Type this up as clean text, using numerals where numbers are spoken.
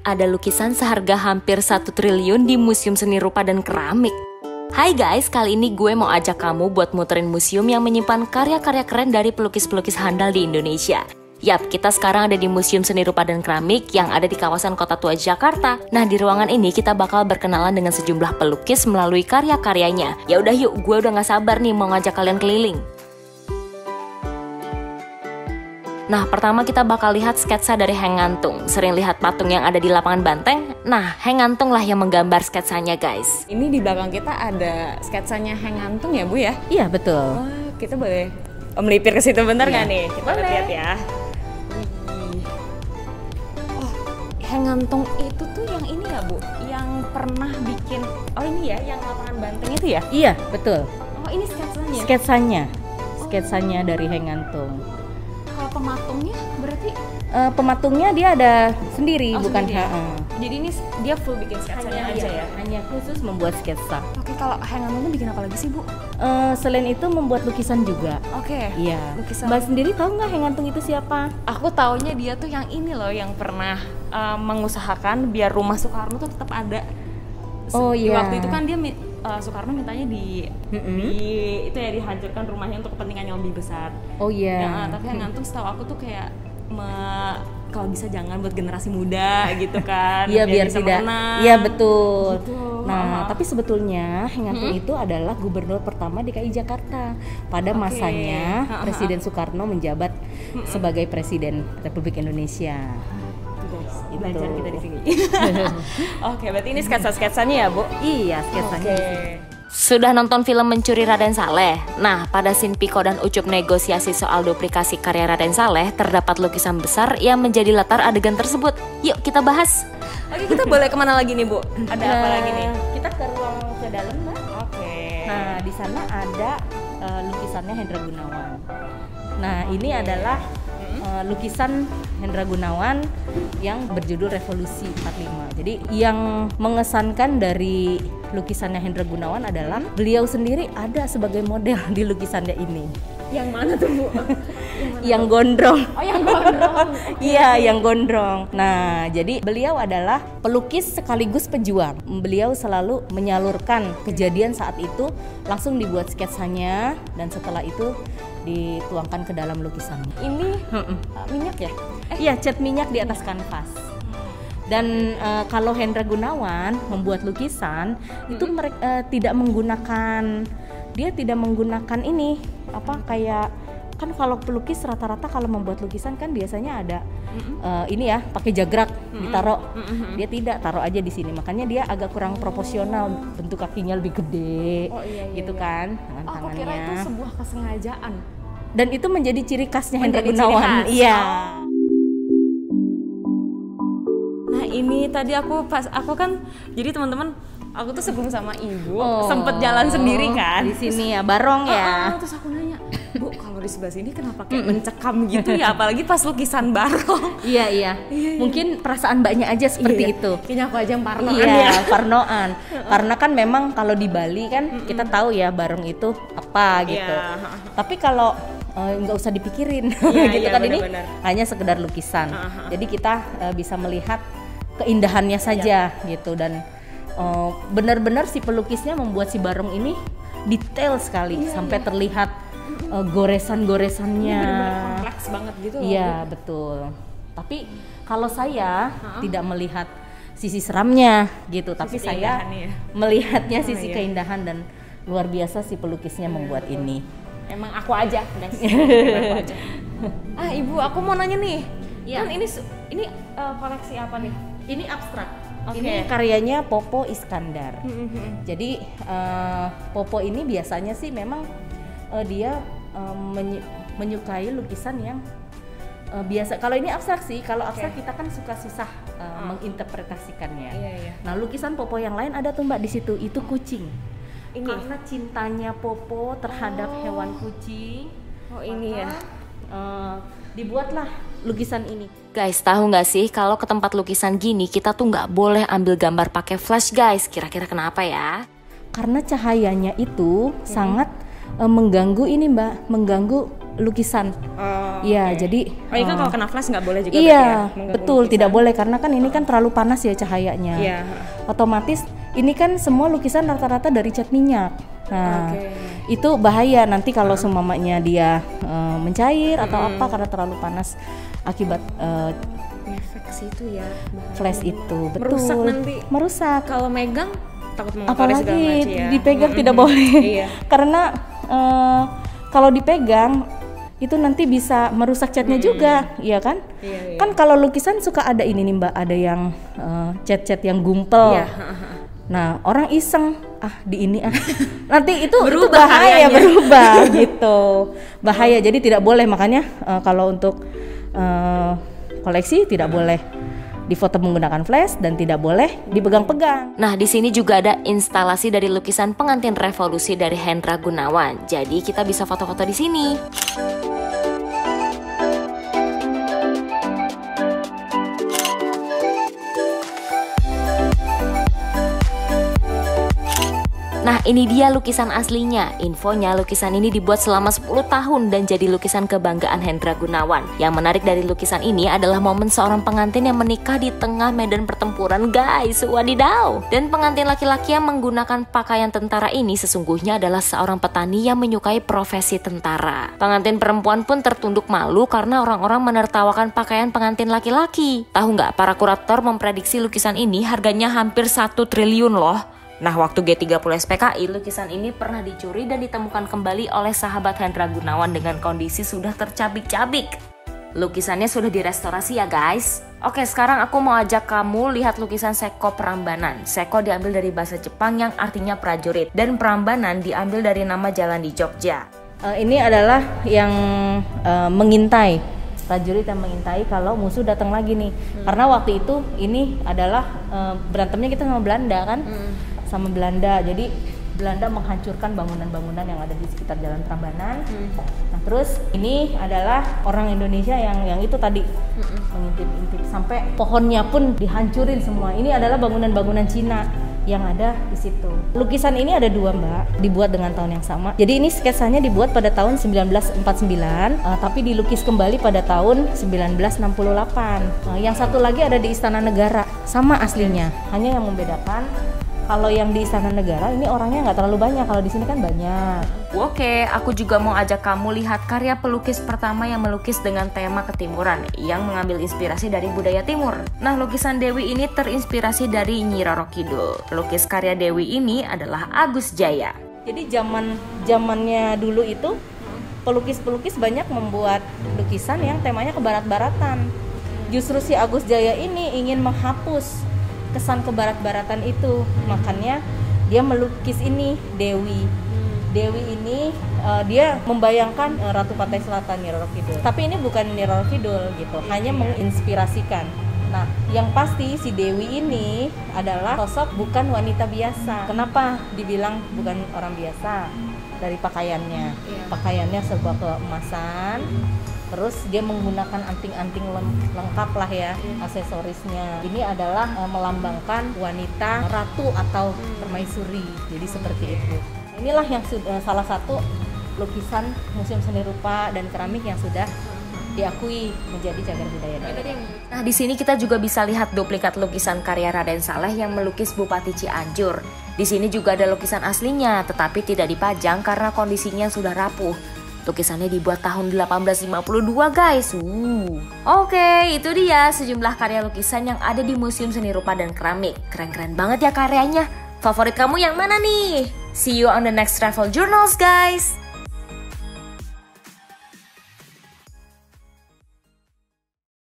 ada lukisan seharga hampir 1 triliun di Museum Seni Rupa dan Keramik. Hai guys, kali ini gue mau ajak kamu buat muterin museum yang menyimpan karya-karya keren dari pelukis-pelukis handal di Indonesia. Yap, kita sekarang ada di Museum Seni Rupa dan Keramik yang ada di kawasan Kota Tua Jakarta. Nah, di ruangan ini kita bakal berkenalan dengan sejumlah pelukis melalui karya-karyanya. Ya udah yuk, gue udah gak sabar nih mau ngajak kalian keliling. Nah, pertama kita bakal lihat sketsa dari Henk Ngantung. Sering lihat patung yang ada di lapangan Banteng? Nah, Henk Ngantung lah yang menggambar sketsanya, guys. Ini di belakang kita ada sketsanya Henk Ngantung ya, Bu ya? Iya, betul. Wah, kita boleh melipir ke situ bentar nggak nih? Kita boleh. lihat ya. Oh, Henk Ngantung itu tuh yang ini ya, Bu? Yang pernah bikin, oh ini ya, yang lapangan Banteng itu ya? Iya, betul. Oh, ini sketsanya? Sketsanya dari Henk Ngantung. Kalau pematungnya berarti? Pematungnya dia ada sendiri, bukan? Sendiri ya? Jadi ini dia full bikin sketsanya aja ya? Hanya khusus membuat sketsa. Oke, kalau Henk Ngantung bikin apa lagi sih, Bu? Selain itu membuat lukisan juga. Oke. Iya. Lukisan. Mbak sendiri tahu nggak Henk Ngantung itu siapa? Aku taunya dia tuh yang ini loh, yang pernah mengusahakan biar rumah Soekarno tuh tetap ada. Oh iya. Waktu itu kan dia Soekarno mintanya di itu ya dihancurkan rumahnya untuk kepentingan yang lebih besar. Oh iya. Ya, tapi Henk Ngantung setahu aku tuh kayak kalau bisa jangan buat generasi muda gitu kan. Iya biar bisa tidak. menang. Iya betul. Gitu. Nah, tapi sebetulnya Henk Ngantung itu adalah gubernur pertama DKI Jakarta pada masanya Presiden Soekarno menjabat sebagai Presiden Republik Indonesia. Belajar kita di sini. Oke, berarti ini sketsa-sketsanya ya, Bu? Iya, sketsanya. Sudah nonton film Mencuri Raden Saleh? Nah, pada scene Piko dan Ucup negosiasi soal duplikasi karya Raden Saleh, terdapat lukisan besar yang menjadi latar adegan tersebut. Yuk kita bahas. Oke, kita boleh kemana lagi nih, Bu? Ada apa lagi nih? Kita ke ruang ke dalam, Mbak. Oke. Nah, di sana ada lukisannya Hendra Gunawan. Nah, ini adalah lukisan Hendra Gunawan yang berjudul Revolusi 45. Jadi yang mengesankan dari lukisannya Hendra Gunawan adalah beliau sendiri ada sebagai model di lukisannya ini. Yang mana tuh, Bu? Yang gondrong. Oh, yang gondrong. Iya, yang gondrong. Nah, jadi beliau adalah pelukis sekaligus pejuang. Beliau selalu menyalurkan kejadian saat itu, langsung dibuat sketsanya, dan setelah itu dituangkan ke dalam lukisannya. Ini minyak ya? Iya, cat minyak di atas kanvas. Dan kalau Hendra Gunawan membuat lukisan itu tidak menggunakan, dia tidak menggunakan ini apa kayak kan kalau pelukis rata-rata kalau membuat lukisan kan biasanya ada ini ya pakai jagrak ditaruh. Dia tidak, taruh aja di sini. Makanya dia agak kurang proporsional, bentuk kakinya lebih gede. Gitu kan tangan tangannya. Aku kira itu sebuah kesengajaan. Dan itu menjadi ciri khasnya Hendra Gunawan. Iya. Nah, ini tadi aku kan jadi teman-teman aku tuh sebelum sama Ibu sempet jalan sendiri kan di sini ya barong ya. Terus aku nanya, Bu, kalau di sebelah sini kenapa kayak mencekam gitu ya, apalagi pas lukisan barong. Iya. Mungkin perasaan Mbaknya aja seperti itu. Kayaknya aku aja yang parnoan ya. Parnoan. Karena kan memang kalau di Bali kan kita tahu ya barong itu apa gitu. Tapi kalau nggak usah dipikirin gitu kan, ini hanya sekedar lukisan. Jadi kita bisa melihat keindahannya saja gitu, dan benar-benar si pelukisnya membuat si barong ini detail sekali sampai terlihat goresan-goresannya. Benar-benar kompleks banget gitu. Iya, betul. Tapi kalau saya tidak melihat sisi seramnya gitu, tapi saya melihatnya sisi keindahan, dan luar biasa si pelukisnya membuat ini. Emang aku aja, guys. Aku aja. Ibu, aku mau nanya nih. Kan ini koleksi apa nih? Ini abstrak. Ini karyanya Popo Iskandar. Jadi Popo ini biasanya sih memang dia menyukai lukisan yang biasa. Kalau ini abstrak sih, kalau abstrak kita kan suka susah menginterpretasikannya. Nah, lukisan Popo yang lain ada tuh Mbak di situ, itu kucing. Ini karena cintanya Popo terhadap hewan kucing. Ini ya. Dibuatlah lukisan ini. Guys, tahu nggak sih kalau ke tempat lukisan gini kita tuh nggak boleh ambil gambar pakai flash, guys. Kira-kira kenapa ya? Karena cahayanya itu sangat mengganggu ini Mbak, mengganggu lukisan. Iya, jadi ini kan kalau kena flash nggak boleh juga. Iya, ya, betul, tidak boleh karena kan ini kan terlalu panas ya cahayanya. Iya. Otomatis ini kan semua lukisan rata-rata dari cat minyak. Nah, itu bahaya nanti kalau seumpamanya dia mencair atau apa karena terlalu panas akibat efek situ ya. flash itu. Betul. Merusak nanti. Merusak. Kalau megang takut mengotori segala Apalagi macam ya. dipegang tidak boleh. Iya. Karena kalau dipegang itu nanti bisa merusak catnya juga, iya kan? Iya. Kan kalau lukisan suka ada ini nih Mbak, ada yang cat-cat yang gumpel. Iya. Nah, orang iseng di ini nanti itu Berubah bahaya, karyanya. berubah gitu. Bahaya. Jadi tidak boleh, makanya kalau untuk koleksi tidak boleh difoto menggunakan flash dan tidak boleh dipegang-pegang. Nah, di sini juga ada instalasi dari lukisan pengantin revolusi dari Hendra Gunawan. Jadi kita bisa foto-foto di sini. Nah, ini dia lukisan aslinya. Infonya, lukisan ini dibuat selama 10 tahun dan jadi lukisan kebanggaan Hendra Gunawan. Yang menarik dari lukisan ini adalah momen seorang pengantin yang menikah di tengah medan pertempuran, guys. Wadidaw! Dan pengantin laki-laki yang menggunakan pakaian tentara ini sesungguhnya adalah seorang petani yang menyukai profesi tentara. Pengantin perempuan pun tertunduk malu karena orang-orang menertawakan pakaian pengantin laki-laki. Tahu nggak, para kurator memprediksi lukisan ini harganya hampir 1 triliun loh. Nah, waktu G30 SPKI, lukisan ini pernah dicuri dan ditemukan kembali oleh sahabat Hendra Gunawan dengan kondisi sudah tercabik-cabik. Lukisannya sudah direstorasi ya guys. Oke, sekarang aku mau ajak kamu lihat lukisan Seko Prambanan. Seko diambil dari bahasa Jepang yang artinya prajurit, dan Prambanan diambil dari nama jalan di Jogja. Ini adalah yang mengintai, prajurit yang mengintai kalau musuh datang lagi nih. Karena waktu itu ini adalah berantemnya kita sama Belanda kan. Sama Belanda, jadi Belanda menghancurkan bangunan-bangunan yang ada di sekitar Jalan Prambanan. Nah, terus ini adalah orang Indonesia yang itu tadi mengintip-intip sampai pohonnya pun dihancurin semua. Ini adalah bangunan-bangunan Cina yang ada di situ. Lukisan ini ada 2 Mbak, dibuat dengan tahun yang sama. Jadi ini sketsanya dibuat pada tahun 1949, tapi dilukis kembali pada tahun 1968. Yang satu lagi ada di Istana Negara, sama aslinya. Hanya yang membedakan, kalau yang di Istana Negara ini orangnya nggak terlalu banyak, kalau di sini kan banyak. Oke, aku juga mau ajak kamu lihat karya pelukis pertama yang melukis dengan tema ketimuran, yang mengambil inspirasi dari budaya timur. Nah, lukisan Dewi ini terinspirasi dari Nyi Roro Kidul. Pelukis karya Dewi ini adalah Agus Jaya. Jadi zamannya dulu itu pelukis-pelukis banyak membuat lukisan yang temanya kebarat-baratan. Justru si Agus Jaya ini ingin menghapus kesan kebarat-baratan itu, makanya dia melukis ini Dewi. Dewi ini dia membayangkan Ratu Pantai Selatan Nyi Roro Kidul. Tapi ini bukan Nyi Roro Kidul gitu, hanya menginspirasikan. Nah, yang pasti si Dewi ini adalah sosok bukan wanita biasa. Kenapa dibilang bukan orang biasa? Dari pakaiannya. Pakaiannya serba keemasan. Terus dia menggunakan anting-anting lengkap lah ya, aksesorisnya. Ini adalah melambangkan wanita ratu atau permaisuri. Jadi seperti itu. Inilah yang salah satu lukisan Museum Seni Rupa dan Keramik yang sudah diakui menjadi cagar budaya daerah. Nah, di sini kita juga bisa lihat duplikat lukisan karya Raden Saleh yang melukis Bupati Cianjur. Di sini juga ada lukisan aslinya, tetapi tidak dipajang karena kondisinya sudah rapuh. Lukisannya dibuat tahun 1852 guys. Oke, itu dia sejumlah karya lukisan yang ada di Museum Seni Rupa dan Keramik. Keren-keren banget ya karyanya. Favorit kamu yang mana nih? See you on the next travel journals guys.